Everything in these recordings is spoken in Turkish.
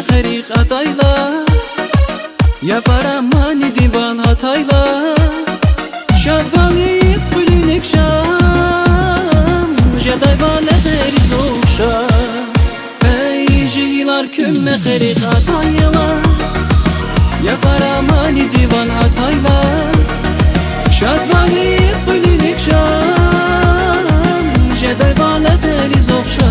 خریق اتایلا یا برامانی دیوان هاتایلا شادوانیز قلونک شام جدای بالا غیری زوشا ای جهیلار kümme خریق اتایلا یا برامانی دیوان هاتایلا شادوانیز قلونک شام جدای بالا غیری زوشا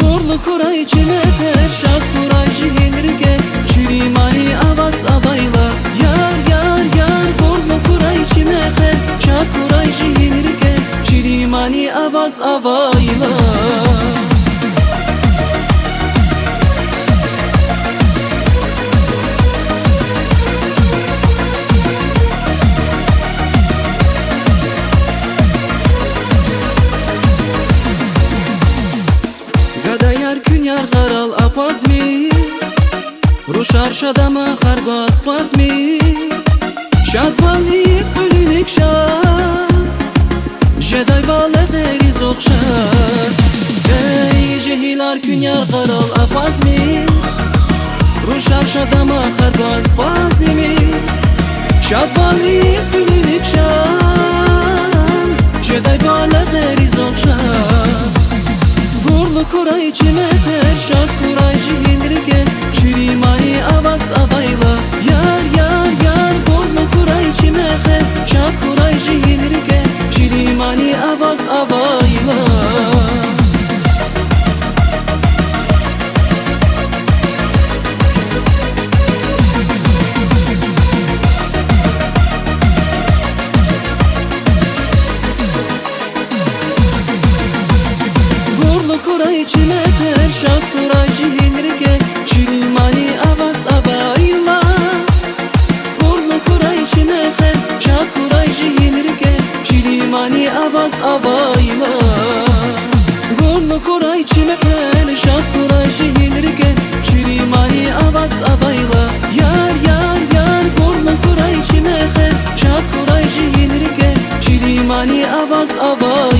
Gurlu kuray çimeter şad kuray cihenirge Çirimani avaz avayla Yar yar yar Gurlu kuray çimeter şad kuray cihenirge Çirimani avaz avayla Gadayar künyar karal apazmi Ruşar şadama hargaz fazmi Şadvaliz ölünek şar Jeday bala veriz okşar Ey cehilar künyar karal apazmi Ruşar şadama hargaz fazmi Şadvaliz ölünek şar Jeday bala veriz okşar Gurlu kuray çimeter şad kuray cihenirgen Çirimani avaz avayla Yar yar yar Gurlu kuray çimeter şad kuray cihenirgen Çirimani avaz avayla Kuray çimeter şad kuray cihenirgen Çirimani avaz avayla Gurlu kuray çimeter şad kuray cihenirgen Çirimani avaz avayla Gurlu kuray çimeter şad kuray cihenirgen Çirimani avaz avayla Yar yar yar Gurlu kuray çimeter şad kuray cihenirgen Çirimani avaz avayla